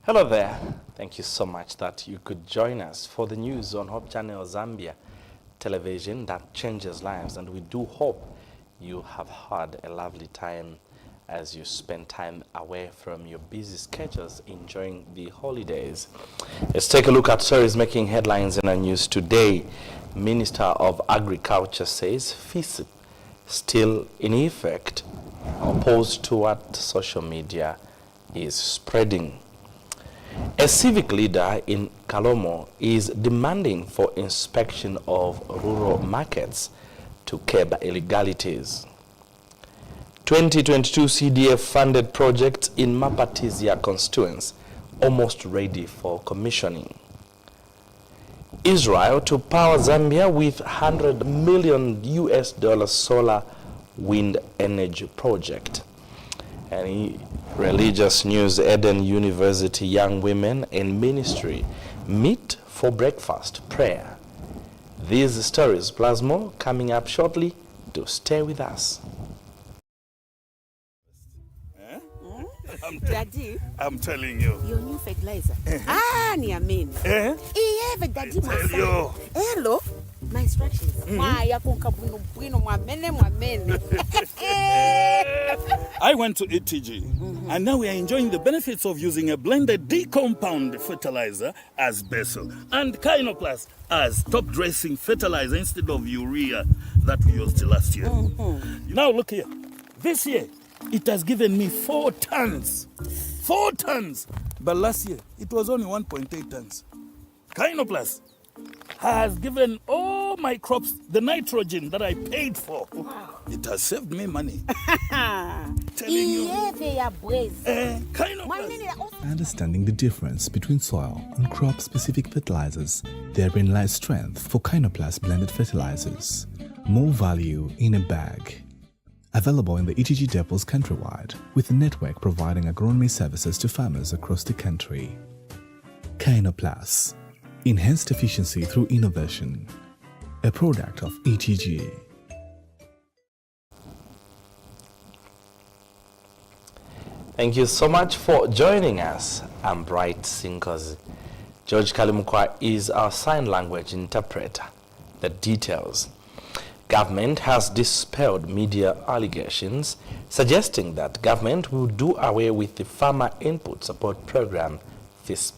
Hello there. Thank you so much that you could join us for the news on Hope Channel Zambia television that changes lives, and we do hope you have had a lovely time as you spend time away from your busy schedules enjoying the holidays. Let's take a look at stories making headlines in our news today. Minister of Agriculture says FISIP still in effect, opposed to what social media is spreading. A civic leader in Kalomo is demanding for inspection of rural markets to curb illegalities. 2022 CDF-funded projects in Mapatizia constituents almost ready for commissioning. Israel to power Zambia with $100 million solar wind energy project. And religious news, Eden University young women in ministry meet for breakfast prayer. These stories plus more coming up shortly. Do stay with us. Daddy, I'm telling you. your new fertilizer. Niamini. Iye daddy Tell you. Hello. My instructions. Ya kunkabwino bwino mwamene. I went to ETG, and now we are enjoying the benefits of using a blended D-compound fertilizer as basil and Kynoplus as top-dressing fertilizer instead of urea that we used last year. Now look here. This year, it has given me 4 tons. 4 tons. But last year, it was only 1.8 tons. Kynoplus has given all my crops the nitrogen that I paid for. Wow. It has saved me money. Telling you. Understanding the difference between soil and crop-specific fertilizers, therein lies strength for Kynoplus blended fertilizers. More value in a bag. Available in the ETG depots countrywide, with a network providing agronomy services to farmers across the country. Kynoplus. Enhanced efficiency through innovation. A product of ETG. Thank you so much for joining us. I'm Bright Sinkozi. George Kalimukwa is our sign language interpreter. The details. Government has dispelled media allegations suggesting that government will do away with the Farmer Input Support Program, FISP.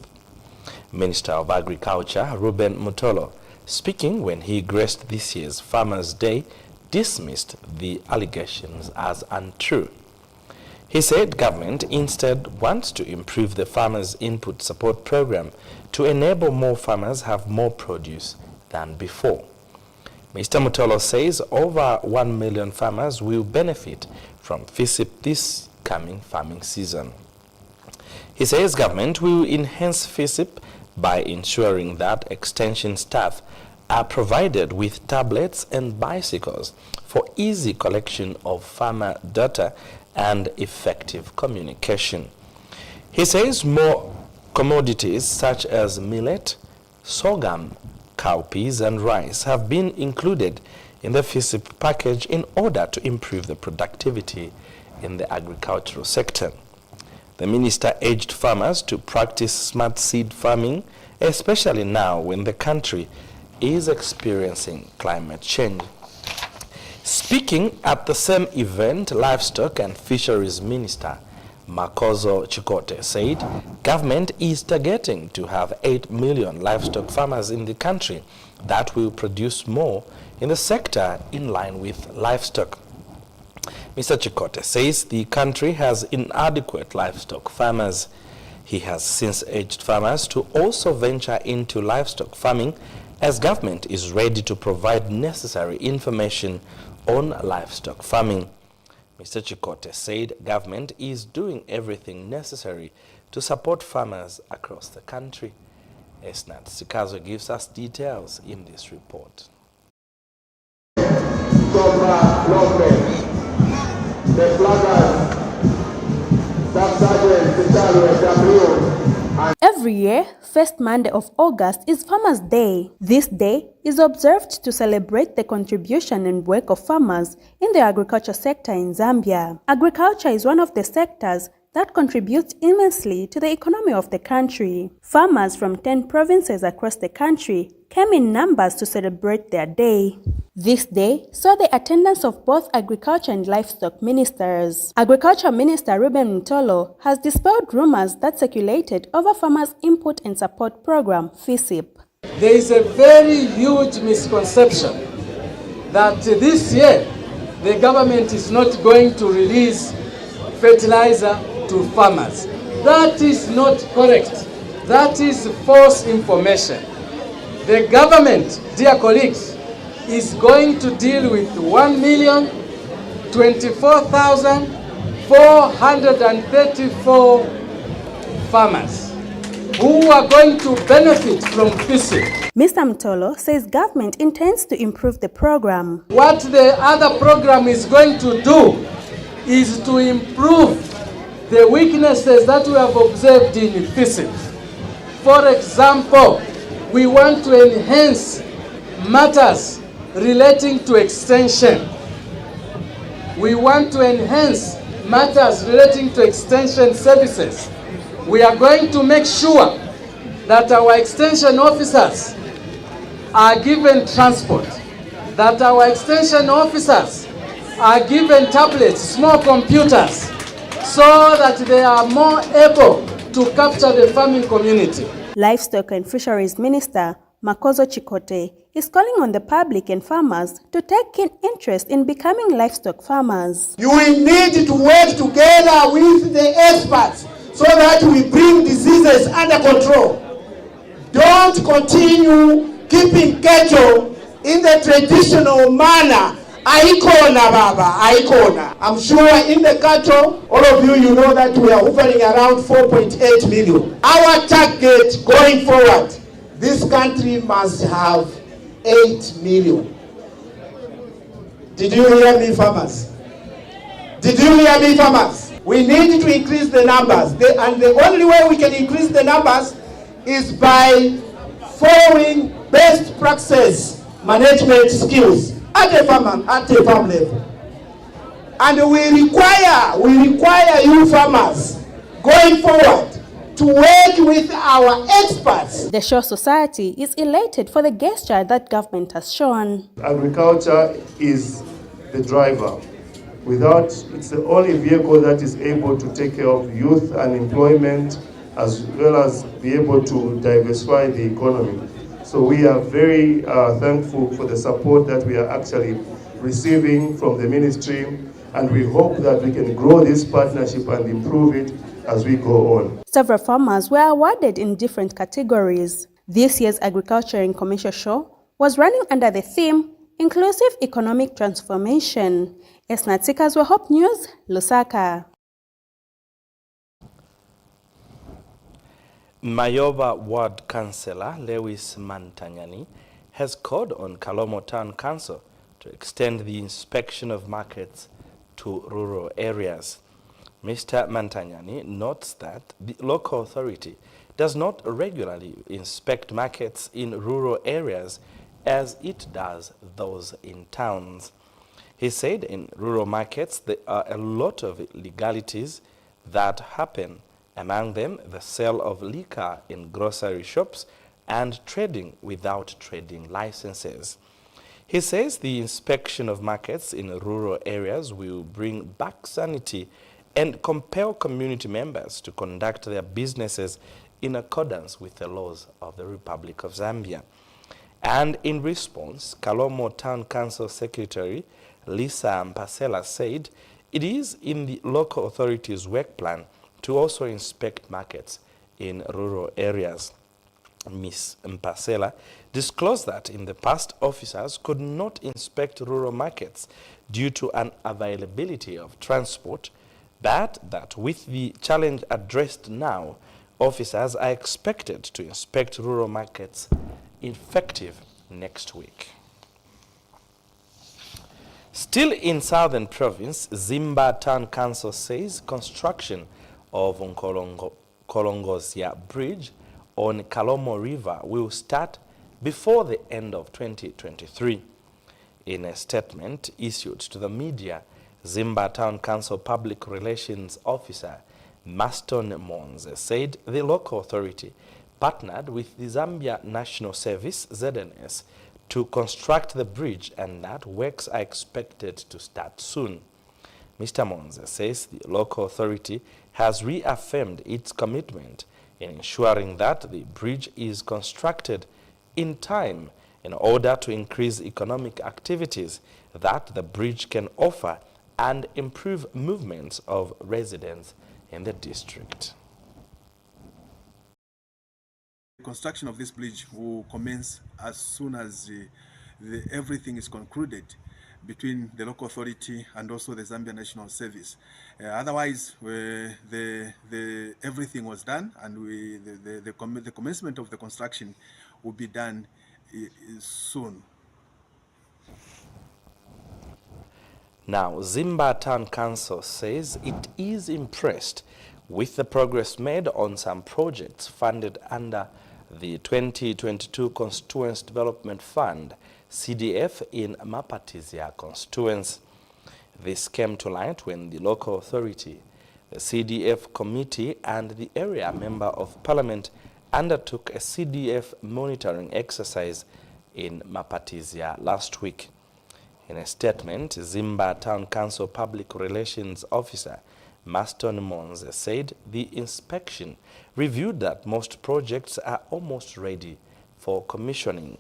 Minister of Agriculture, Ruben Mutolo, speaking when he graced this year's Farmers' Day, dismissed the allegations as untrue. He said government instead wants to improve the Farmers' Input Support Program to enable more farmers have more produce than before. Mr. Mutolo says over 1 million farmers will benefit from FISIP this coming farming season. He says government will enhance FISIP by ensuring that extension staff are provided with tablets and bicycles for easy collection of farmer data and effective communication. He says more commodities such as millet, sorghum, cowpeas and rice have been included in the FISIP package in order to improve the productivity in the agricultural sector. The minister urged farmers to practice smart seed farming, especially now when the country is experiencing climate change. Speaking at the same event, Livestock and Fisheries Minister Makozo Chikote said government is targeting to have 8 million livestock farmers in the country that will produce more in the sector in line with livestock. Mr. Chikote says the country has inadequate livestock farmers. He has since urged farmers to also venture into livestock farming as government is ready to provide necessary information on livestock farming. Mr. Chikote said government is doing everything necessary to support farmers across the country. Esnat Sikazo gives us details in this report. Every year, first Monday of August is Farmers' Day. This day is observed to celebrate the contribution and work of farmers in the agriculture sector in Zambia. Agriculture is one of the sectors that contributes immensely to the economy of the country. Farmers from 10 provinces across the country came in numbers to celebrate their day. This day saw the attendance of both Agriculture and Livestock Ministers. Agriculture Minister Ruben Mtolo has dispelled rumors that circulated over Farmers' Input and Support Program, FISIP. There is a very huge misconception that this year the government is not going to release fertilizer to farmers. That is not correct. That is false information. The government, dear colleagues, is going to deal with 1,024,434 farmers who are going to benefit from FISIP. Mr. Mtolo says government intends to improve the program. What the other program is going to do is to improve the weaknesses that we have observed in FISIP. For example, we want to enhance matters relating to extension. We want to enhance matters relating to extension services. We are going to make sure that our extension officers are given transport, that our extension officers are given tablets, small computers, so that they are more able to capture the farming community. Livestock and Fisheries Minister Makozo Chikote is calling on the public and farmers to take keen interest in becoming livestock farmers. You will need to work together with the experts so that we bring diseases under control. Don't continue keeping cattle in the traditional manner. Aikona baba, aikona. I'm sure in the cattle, all of you know that we are hovering around 4.8 million. Our target going forward, this country must have 8 million. Did you hear me, farmers? Did you hear me, farmers? We need to increase the numbers. And the only way we can increase the numbers is by following best practices management skills at a farm level. And we require you farmers going forward to work with our experts. The Shaw Society is elated for the gesture that government has shown. Agriculture is the driver. It's the only vehicle that is able to take care of youth unemployment as well as be able to diversify the economy. So we are very thankful for the support that we are actually receiving from the ministry, and we hope that we can grow this partnership and improve it as we go on. Several farmers were awarded in different categories. This year's Agriculture and Commercial Show was running under the theme Inclusive Economic Transformation. Esnatsikas were Hope News, Lusaka. Mayoba Ward Councillor Lewis Mantanyani has called on Kalomo Town Council to extend the inspection of markets to rural areas. Mr. Mantanyani notes that the local authority does not regularly inspect markets in rural areas as it does those in towns. He said in rural markets there are a lot of illegalities that happen, among them the sale of liquor in grocery shops and trading without trading licenses. He says the inspection of markets in rural areas will bring back sanity and compel community members to conduct their businesses in accordance with the laws of the Republic of Zambia. And in response, Kalomo Town Council Secretary Lisa Mpasela said it is in the local authority's work plan to also inspect markets in rural areas. Ms. Mpasela disclosed that in the past, officers could not inspect rural markets due to unavailability of transport, but that with the challenge addressed now, officers are expected to inspect rural markets effective next week. Still in Southern Province, Zimba Town Council says construction of Kolongozia Bridge on Kalomo River will start before the end of 2023. In a statement issued to the media, Zimba Town Council Public Relations Officer Maston Monze, said the local authority partnered with the Zambia National Service, ZNS, to construct the bridge and that works are expected to start soon. Mr. Monze says the local authority has reaffirmed its commitment in ensuring that the bridge is constructed in time in order to increase economic activities that the bridge can offer and improve movements of residents in the district. The construction of this bridge will commence as soon as everything is concluded between the local authority and also the Zambia National Service. Otherwise, everything was done, and the commencement of the construction will be done soon. Now, Zimba Town Council says it is impressed with the progress made on some projects funded under the 2022 Constituency Development Fund, CDF, in Mapatizia constituency. This came to light when the local authority, the CDF committee, and the area member of parliament undertook a CDF monitoring exercise in Mapatizia last week. In a statement, Zimba Town Council Public Relations Officer Maston Monze said the inspection reviewed that most projects are almost ready for commissioning.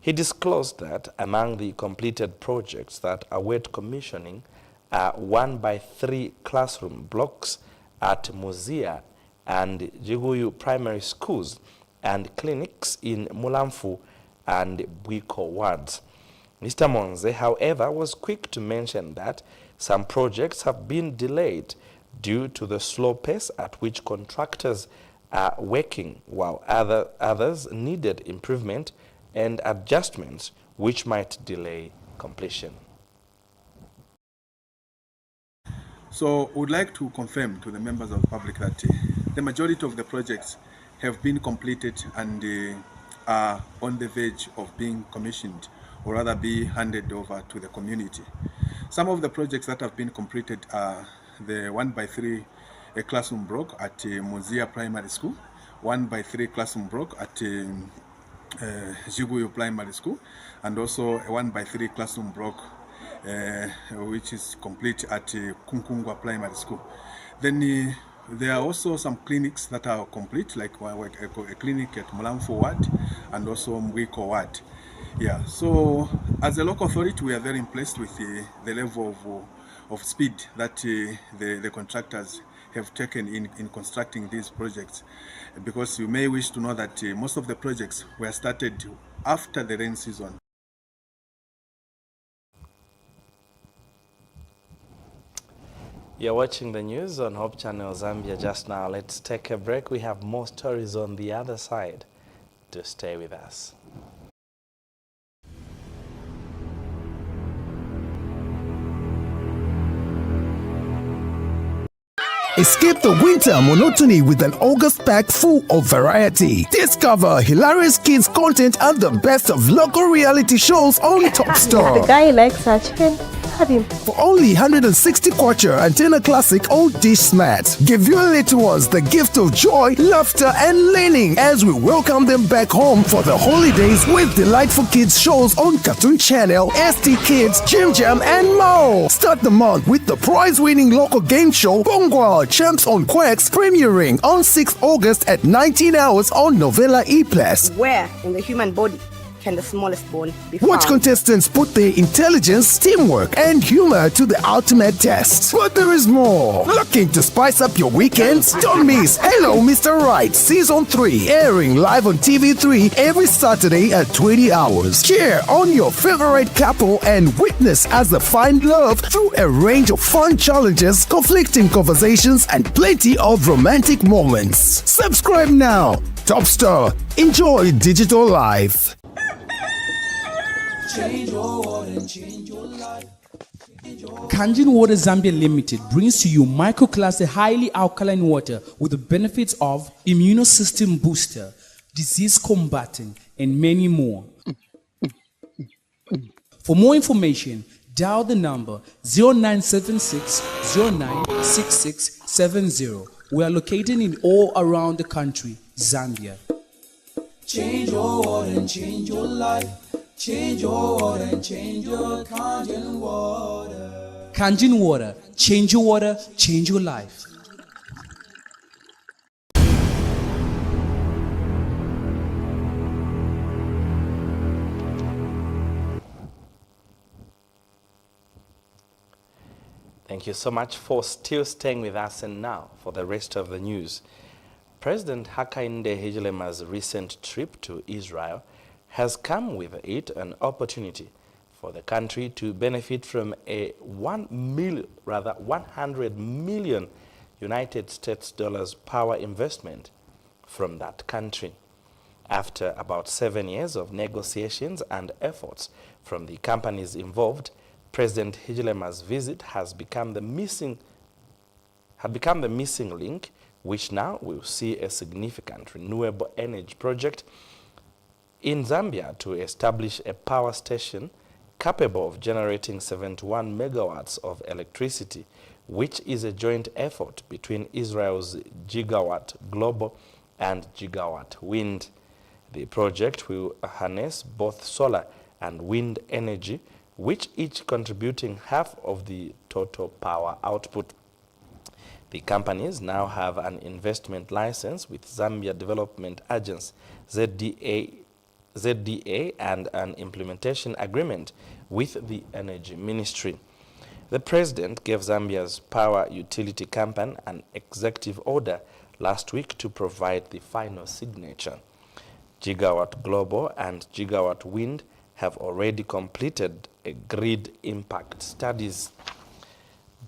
He disclosed that among the completed projects that await commissioning are 1x3 classroom blocks at Muzia and Jiguyu primary schools and clinics in Mulamfu and Bwiko wards. Mr. Monze, however, was quick to mention that some projects have been delayed due to the slow pace at which contractors are working, while others needed improvement and adjustments which might delay completion. So we would like to confirm to the members of the public that the majority of the projects have been completed and are on the verge of being commissioned, or rather be handed over to the community. Some of the projects that have been completed are the 1x3 classroom block at Muzia Primary School, 1x3 classroom block at Jiguyu Primary School, and also a 1x3 classroom block which is complete at Kunkungwa Primary School. Then there are also some clinics that are complete, like a clinic at Mulamfu Ward and also Mbwiko Ward. Yeah, so as a local authority, we are very impressed with the level of speed that the contractors have taken in constructing these projects, because you may wish to know that most of the projects were started after the rain season. You're watching the news on Hope Channel Zambia just now. Let's take a break. We have more stories on the other side. To stay with us. Escape the winter monotony with an August pack full of variety. Discover hilarious kids content and the best of local reality shows on Top Star. The guy likes such him. Have him. For only 160 kwacha, Antenna Classic Old Dish Smart. Give your little ones the gift of joy, laughter and learning as we welcome them back home for the holidays with delightful kids shows on Cartoon Channel, ST Kids, Jim Jam and more. Start the month with the prize-winning local game show Bongwa Champs on Quacks, premiering on 6th August at 19 hours on Novella E+. Where in the human body can the smallest bone be found? Watch contestants put their intelligence, teamwork, and humor to the ultimate test. But there is more. Looking to spice up your weekends? Don't miss Hello Mr. Right Season 3, airing live on TV3 every Saturday at 20 hours. Cheer on your favorite couple and witness as they find love through a range of fun challenges, conflicting conversations, and plenty of romantic moments. Subscribe now. Top Star. Enjoy digital life. Change your water, change your life. Kanjin Water Zambia Limited brings to you microclass highly alkaline water with the benefits of immunosystem booster, disease combating, and many more. For more information, dial the number 0976 096670 We are located in all around the country, Zambia. Change your water and change your life. Change your water and change your Kangen water. Kangen water, change your life. Thank you so much for still staying with us. And now for the rest of the news. President Hakainde Hichilema's recent trip to Israel has come with it an opportunity for the country to benefit from a 100 million United States dollars power investment from that country. After about 7 years of negotiations and efforts from the companies involved, President Hichilema's visit has become the missing link, which now will see a significant renewable energy project in Zambia to establish a power station capable of generating 71 megawatts of electricity, which is a joint effort between Israel's Gigawatt Global and Gigawatt Wind. The project will harness both solar and wind energy, which each contributing half of the total power output. The companies now have an investment license with Zambia Development Agency, ZDA, and an implementation agreement with the Energy Ministry. The President gave Zambia's power utility company an executive order last week to provide the final signature. Gigawatt Global and Gigawatt Wind have already completed a grid impact studies.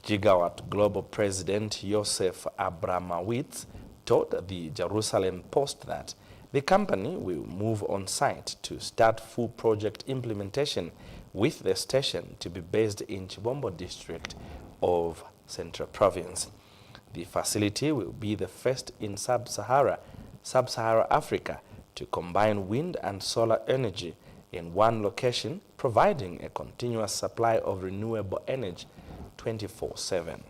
Gigawatt Global President Joseph Abramowitz told the Jerusalem Post that the company will move on site to start full project implementation, with the station to be based in Chibombo district of Central Province. The facility will be the first in Sub-Saharan Africa to combine wind and solar energy in one location, providing a continuous supply of renewable energy 24/7.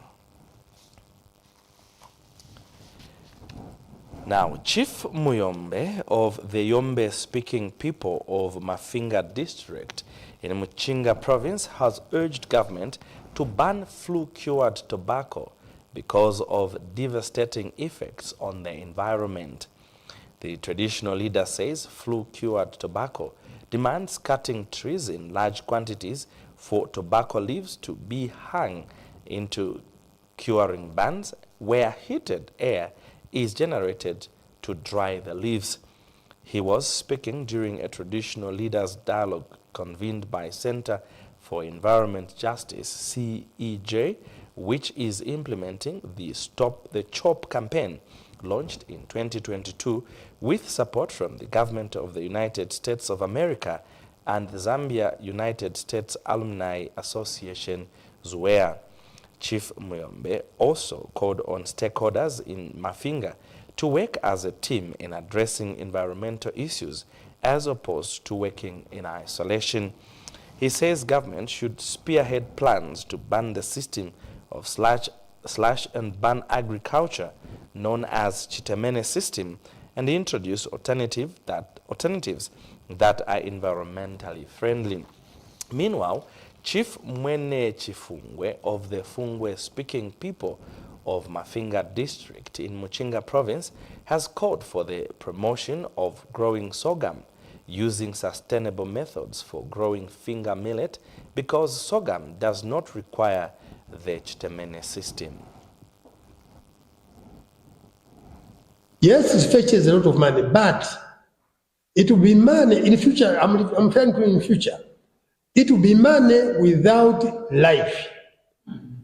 Now, Chief Muyombe of the Yombe-speaking people of Mafinga district in Muchinga province has urged government to ban flu-cured tobacco because of devastating effects on the environment. The traditional leader says flu-cured tobacco demands cutting trees in large quantities for tobacco leaves to be hung into curing bands where heated air is generated to dry the leaves. He was speaking during a traditional leaders dialogue convened by Center for Environment Justice, CEJ, which is implementing the Stop the Chop campaign launched in 2022 with support from the government of the United States of America and the Zambia United States Alumni Association, ZUEA. Chief Muyombe also called on stakeholders in Mafinga to work as a team in addressing environmental issues as opposed to working in isolation. He says government should spearhead plans to ban the system of slash and burn agriculture known as Chitemene system and introduce alternatives that are environmentally friendly. Meanwhile, Chief Mwene Chifungwe of the Fungwe-speaking people of Mafinga district in Muchinga province has called for the promotion of growing sorghum using sustainable methods for growing finger millet because sorghum does not require the Chitemene system. Yes, it fetches a lot of money, but it will be money in future. I'm referring to in future. It will be money without life.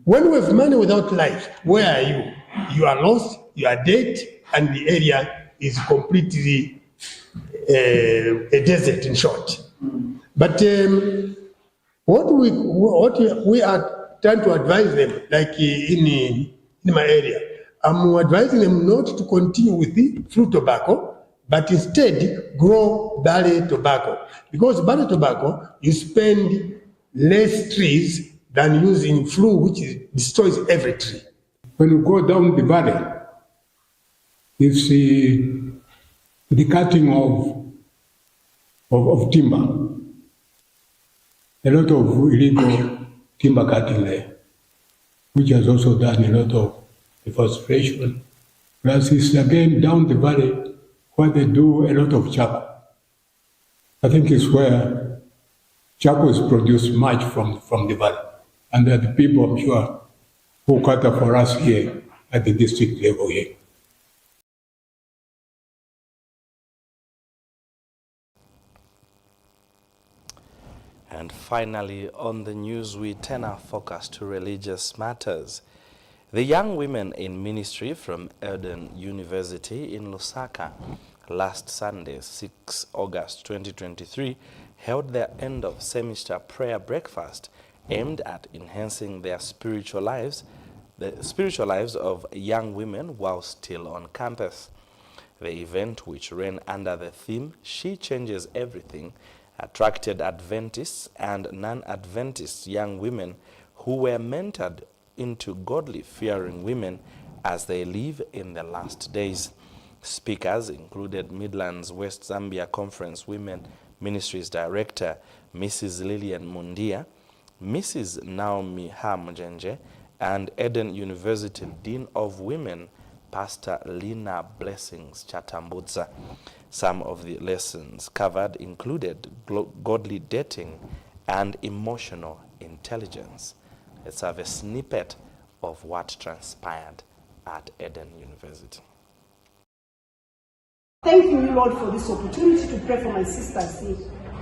When we have money without life, where are you? You are lost, you are dead, and the area is completely a desert, in short. But what we are trying to advise them, like in my area, I'm advising them not to continue with the fruit tobacco, but instead grow barley tobacco. Because barley tobacco, you spend less trees than using flue, which destroys every tree. When you go down the valley, It's the cutting of timber. A lot of illegal timber cutting there, which has also done a lot of deforestation. Plus, it's again down the valley where they do a lot of charcoal. I think it's where charcoal is produced much from the valley. And they're the people, I'm sure, who cater for us here at the district level here. And finally, on the news, we turn our focus to religious matters. The young women in ministry from Eden University in Lusaka last Sunday, 6 August 2023, held their end of semester prayer breakfast aimed at enhancing their spiritual lives, the spiritual lives of young women while still on campus. The event, which ran under the theme "She Changes Everything," attracted Adventists and non-Adventist young women who were mentored into godly fearing women as they live in the last days. Speakers included Midlands West Zambia Conference Women Ministries Director Mrs. Lillian Mundia, Mrs. Naomi Hamjenje, and Eden University Dean of Women Pastor Lina Blessings Chatambutsa. Some of the lessons covered included godly dating and emotional intelligence. Let's have a snippet of what transpired at Eden University. Thank you, Lord, for this opportunity to pray for my sisters here.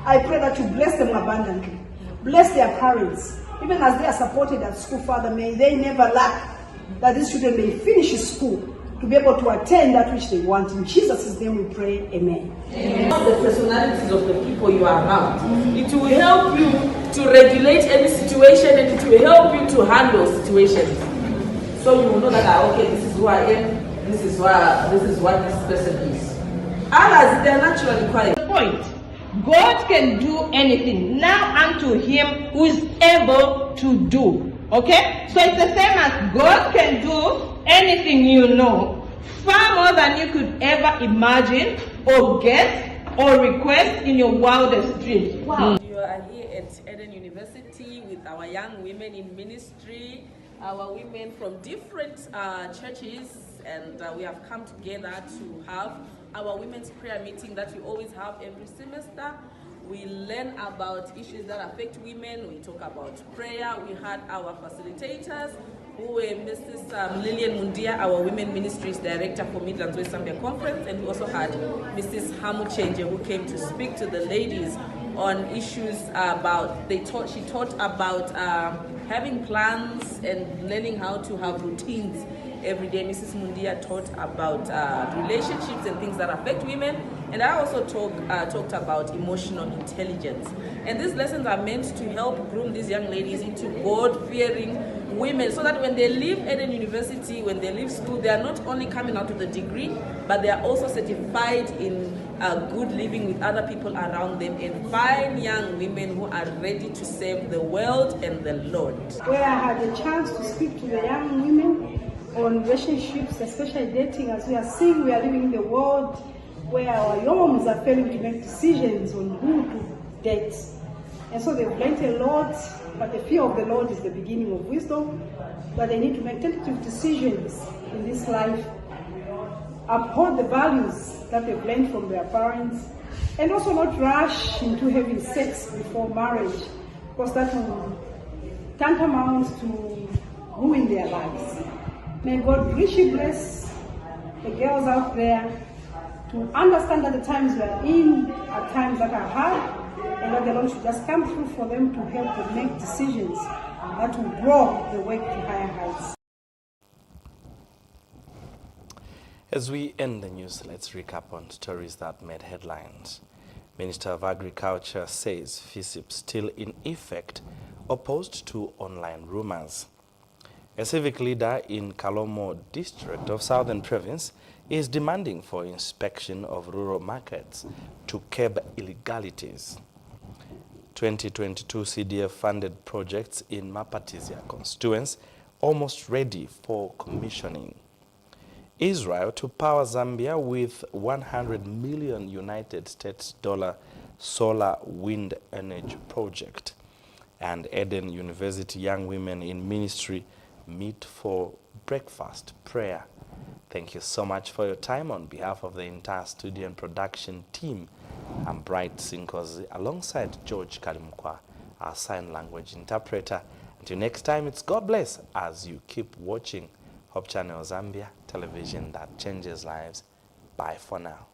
I pray that you bless them abundantly. Bless their parents. Even as they are supported at school, Father, may they never lack, that these children may finish school to be able to attain that which they want. In Jesus' name we pray, amen. The personalities of the people you are around. It will help you to regulate any situation, and it will help you to handle situations. So you will know that, okay, this is who I am, this is what this person is. Others, they are naturally quiet. The point, God can do anything. Now unto him who is able to do. Okay? So it's the same as God can do anything you know, far more than you could ever imagine or guess or request in your wildest dreams. Wow. You are here at Eden University with our young women in ministry, our women from different churches, and we have come together to have our women's prayer meeting that we always have every semester. We learn about issues that affect women. We talk about prayer. We had our facilitators who were Mrs. Lillian Mundia, our Women Ministries Director for Midlands West Zambia Conference, and we also had Mrs. Hamjenje, who came to speak to the ladies on issues about, she taught about having plans and learning how to have routines every day. Mrs. Mundia taught about relationships and things that affect women, and I also talked about emotional intelligence. And these lessons are meant to help groom these young ladies into God-fearing women, so that when they leave Eden University, when they leave school, they are not only coming out with a degree, but they are also certified in good living with other people around them, and fine young women who are ready to serve the world and the Lord. Where I had a chance to speak to the young women on relationships, especially dating, as we are seeing, we are living in a world where our youngs are failing to make decisions on who to date. And so they've learned a lot, but the fear of the Lord is the beginning of wisdom, but they need to make tentative decisions in this life, uphold the values that they've learned from their parents, and also not rush into having sex before marriage, because that will tantamount to ruin their lives. May God richly bless the girls out there to understand that the times we are in are times that are hard, and that the Lord should just come through for them to help them make decisions that will grow the way to higher heights. As we end the news, let's recap on stories that made headlines. Minister of Agriculture says FISIP still in effect, opposed to online rumors. A civic leader in Kalomo district of Southern Province is demanding for inspection of rural markets to curb illegalities. 2022 CDF-funded projects in Mapatizia constituents almost ready for commissioning. Israel to power Zambia with 100 million United States dollar solar wind energy project. And Eden University young women in ministry meet for breakfast prayer. Thank you so much for your time. On behalf of the entire studio and production team, I'm Bright Sinkozi alongside George Kalimukwa, our sign language interpreter. Until next time, it's God bless as you keep watching Hope Channel Zambia, television that changes lives. Bye for now.